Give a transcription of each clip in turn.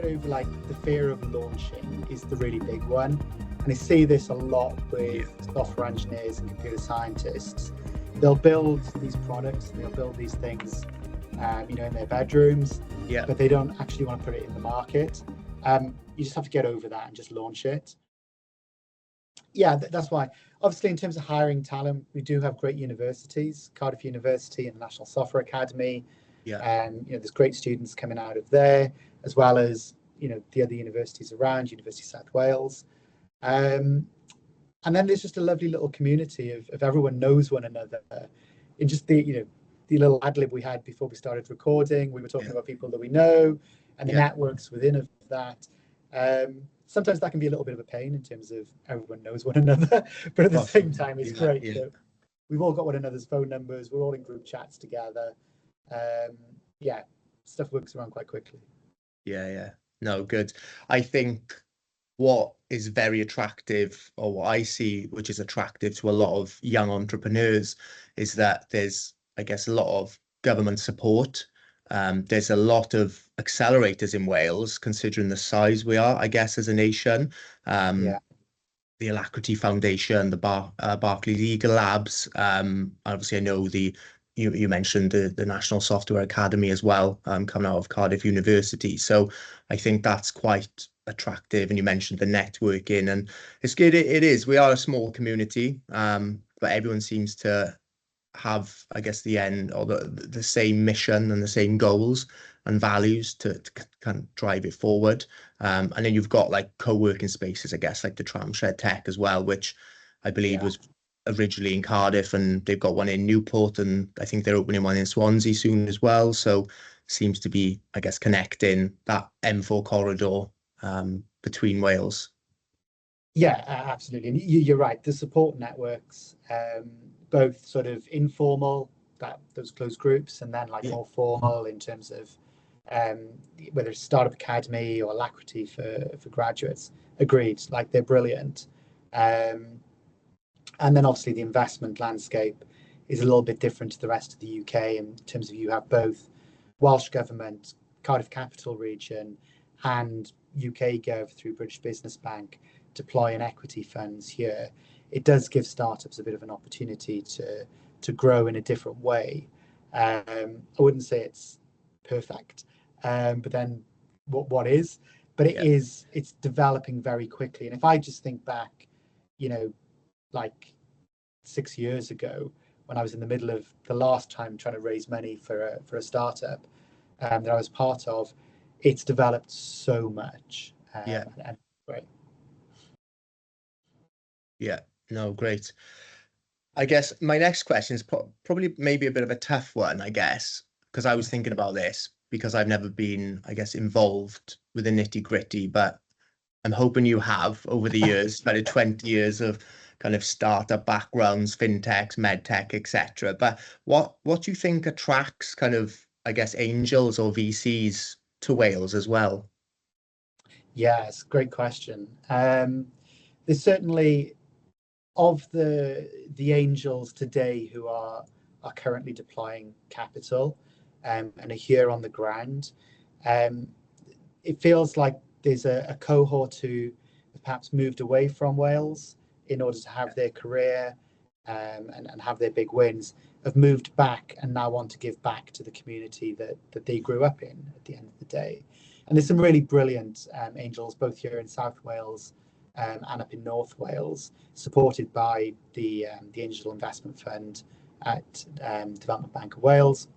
get over like the fear of launching is the really big one. And I see this a lot with software engineers and computer scientists. They'll build these products, they'll build these things, in their bedrooms, but they don't actually want to put it in the market. You just have to get over that and just launch it. Yeah, that's why. Obviously, in terms of hiring talent, we do have great universities, Cardiff University and the National Software Academy. There's great students coming out of there, as well as the other universities around, University of South Wales. And then there's just a lovely little community of everyone knows one another. In just the little ad lib we had before we started recording, we were talking about people that we know and the networks within that. Sometimes that can be a little bit of a pain in terms of everyone knows one another, but at the same time, it's great that we've all got one another's phone numbers. We're all in group chats together. Stuff works around quite quickly. No, good. I think what is very attractive, or what I see which is attractive to a lot of young entrepreneurs, is that there's, I guess, a lot of government support. There's a lot of accelerators in Wales, considering the size we are, I guess, as a nation. The Alacrity Foundation, the Barclays Eagle Labs. Obviously, I know you mentioned the National Software Academy as well, coming out of Cardiff University. So I think that's quite attractive. And you mentioned the networking, and it's good. It is. We are a small community, but everyone seems to have, I guess, the end, or the same mission and the same goals and values to kind of drive it forward. And then you've got like co-working spaces, I guess, like the Tramshed Tech as well, which I believe was originally in Cardiff, and they've got one in Newport, and I think they're opening one in Swansea soon as well. So seems to be, I guess, connecting that M4 corridor between Wales. Yeah, absolutely. And you're right. The support networks, both sort of informal, those closed groups, and then like more formal in terms of whether it's Startup Academy or Alacrity for graduates. Agreed. Like, they're brilliant. And then obviously the investment landscape is a little bit different to the rest of the UK in terms of you have both Welsh Government, Cardiff Capital Region, and UK Gov through British Business Bank deploying equity funds here. It does give startups a bit of an opportunity to grow in a different way. I wouldn't say it's perfect, but then what is? But it's developing very quickly. And if I just think back, like 6 years ago, when I was in the middle of the last time trying to raise money for a startup that I was part of, it's developed so much. And great. No, great. I guess my next question is probably maybe a bit of a tough one, I guess, because I was thinking about this, because I've never been, I guess, involved with the nitty gritty, but I'm hoping you have over the years, about 20 years of kind of startup backgrounds, fintechs, medtech, etc. But what do you think attracts kind of, I guess, angels or VCs to Wales as well? Yes, great question. There's certainly, of the angels today who are currently deploying capital and are here on the ground, it feels like there's a cohort who have perhaps moved away from Wales in order to have their career and have their big wins, have moved back and now want to give back to the community that they grew up in at the end of the day. And there's some really brilliant angels, both here in South Wales and up in North Wales, supported by the Angel Investment Fund at Development Bank of Wales.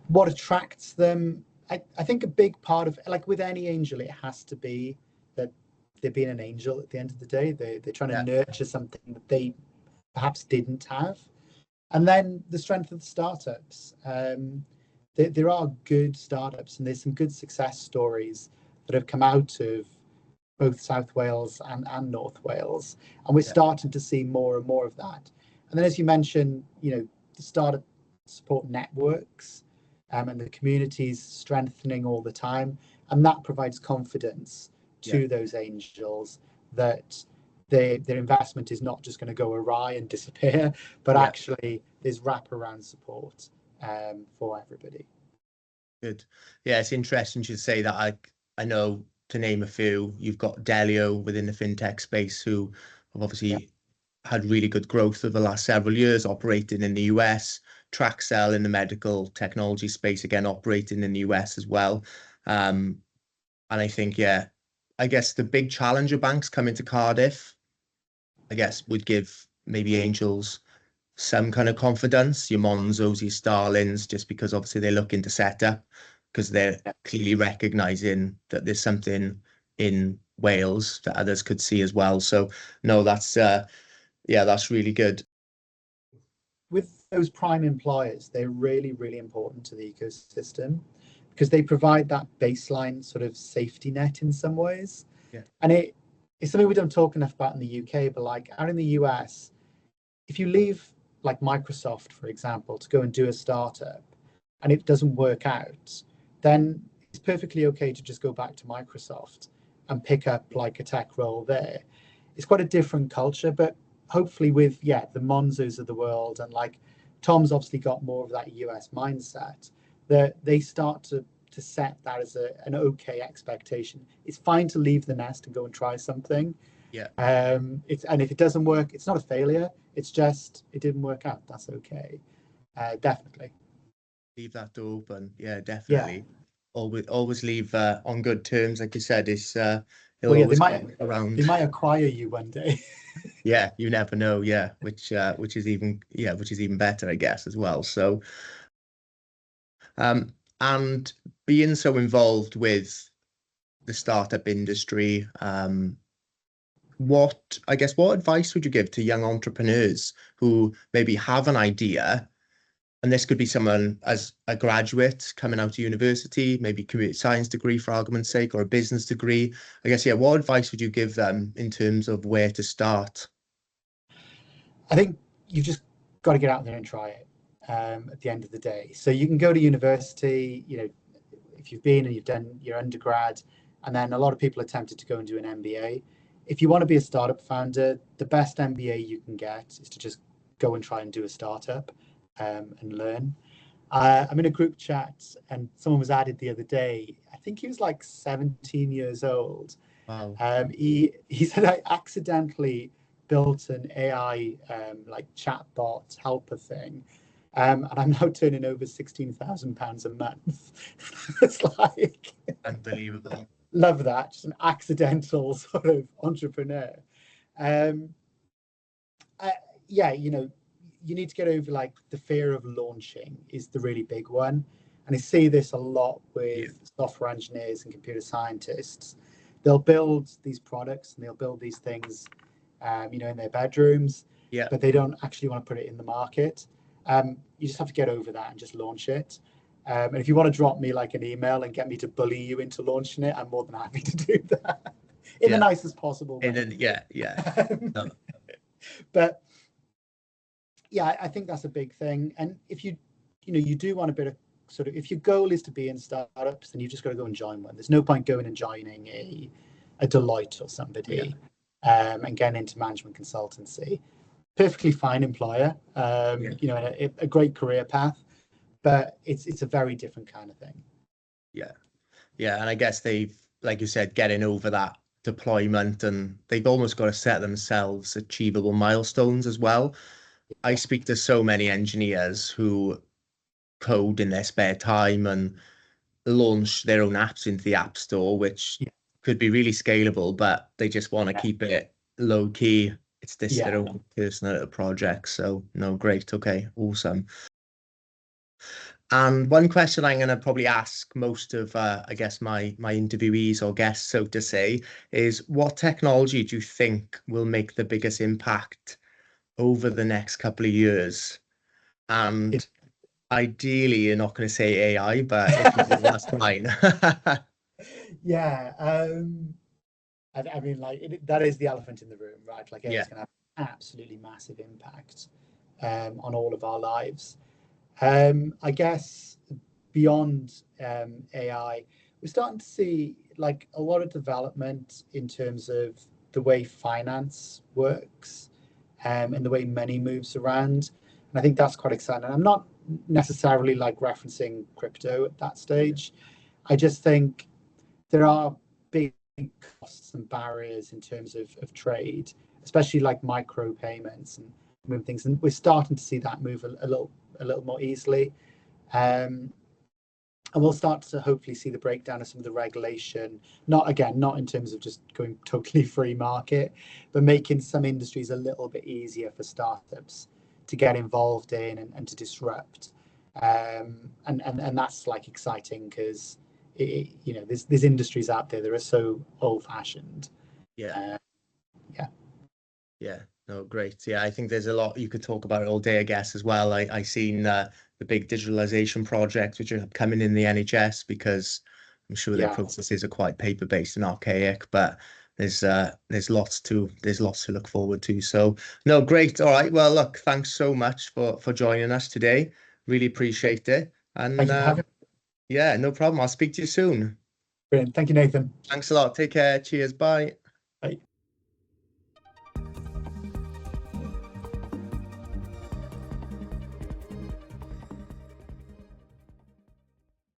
What attracts them? I think a big part of, like with any angel, it has to be that they're being an angel at the end of the day. They're trying to nurture something that they perhaps didn't have. And then the strength of the startups. There are good startups, and there's some good success stories that have come out of both South Wales and North Wales. And we're starting to see more and more of that. And then, as you mentioned, the startup support networks and the communities strengthening all the time. And that provides confidence to those angels that their investment is not just going to go awry and disappear, but actually there's wraparound support for everybody. Good. Yeah, it's interesting to say that. I know, to name a few, you've got Delio within the fintech space who have Yeah. obviously had really good growth over the last several years, operating in the US. Traxel in the medical technology space, again, operating in the US as well. And I think, yeah, I guess the big challenger banks coming to Cardiff, I guess, would give maybe Angels some kind of confidence, your Monzos, your Starlings, just because obviously they're looking to set up, because they're Yeah. clearly recognizing that there's something in Wales that others could see as well. So no, that's yeah, that's really good. With those prime employers, they're really, really important to the ecosystem because they provide that baseline sort of safety net in some ways. Yeah. And it's something we don't talk enough about in the UK, but like out in the US, if you leave like Microsoft, for example, to go and do a startup and it doesn't work out, then it's perfectly okay to just go back to Microsoft and pick up like a tech role there. It's quite a different culture, but hopefully with the Monzos of the world, and like Tom's obviously got more of that US mindset, that they start to set that as an okay expectation. It's fine to leave the nest and go and try something. Yeah. And if it doesn't work, it's not a failure. It's just it didn't work out. That's okay. Definitely. Leave that door open. Yeah, Yeah. definitely. Always leave on good terms, like you said. He'll Well, yeah, always come they around. might acquire you one day. Yeah, you never know. Yeah, which is even better, I guess, as well. So, and being so involved with the startup industry, what advice would you give to young entrepreneurs who maybe have an idea? And this could be someone as a graduate coming out of university, maybe computer science degree for argument's sake, or a business degree. I guess, yeah, what advice would you give them in terms of where to start? I think you've just got to get out there and try it at the end of the day. So you can go to university, if you've been and you've done your undergrad, and then a lot of people are tempted to go and do an MBA. If you want to be a startup founder, the best MBA you can get is to just go and try and do a startup and learn. I'm in a group chat and someone was added the other day. I think he was like 17 years old. Wow. He said, I accidentally built an AI like chatbot helper thing. And I'm now turning over £16,000 a month. It's like Unbelievable. love that, just an accidental sort of entrepreneur. Um, yeah, you need to get over like the fear of launching is the really big one. And I see this a lot with software engineers and computer scientists. They'll build these products and they'll build these things, in their bedrooms, Yeah. but they don't actually want to put it in the market. You just have to get over that and just launch it. And if you want to drop me like an email and get me to bully you into launching it, I'm more than happy to do that in the nicest possible way. Yeah. No. But yeah, I think that's a big thing. And if you do want a bit of sort of, if your goal is to be in startups, then you've just got to go and join one. There's no point going and joining a Deloitte or somebody and getting into management consultancy. Perfectly fine employer, a great career path, but it's a very different kind of thing. Yeah, and I guess they've, like you said, getting over that deployment, and they've almost got to set themselves achievable milestones as well. I speak to so many engineers who code in their spare time and launch their own apps into the App Store, which could be really scalable, but they just want to keep it low key. It's their own personal little project. So no, great. Okay, awesome. And one question I'm going to probably ask most of, I guess, my interviewees or guests, so to say, is what technology do you think will make the biggest impact over the next couple of years? And ideally, you're not going to say AI, but if you do, that's fine. Yeah, I mean, like that is the elephant in the room, right? Like it's going to have absolutely massive impact on all of our lives. I guess beyond AI, we're starting to see like a lot of development in terms of the way finance works and the way money moves around. And I think that's quite exciting. I'm not necessarily like referencing crypto at that stage. I just think there are big costs and barriers in terms of trade, especially like micro payments and moving things. And we're starting to see that move a little more easily. And we'll start to hopefully see the breakdown of some of the regulation, not in terms of just going totally free market, but making some industries a little bit easier for startups to get involved in and to disrupt. And that's like exciting because there's industries out there that are so old fashioned. Yeah. Yeah. Yeah. No, great. Yeah, I think there's a lot you could talk about all day, I guess, as well. I seen the big digitalization projects which are coming in the NHS, because I'm sure their processes are quite paper-based and archaic, but there's lots to look forward to. So no, great. All right. Well, look, thanks so much for joining us today. Really appreciate it. And Thank you for having me. yeah, no problem. I'll speak to you soon. Brilliant. Thank you, Nathan. Thanks a lot. Take care. Cheers. Bye.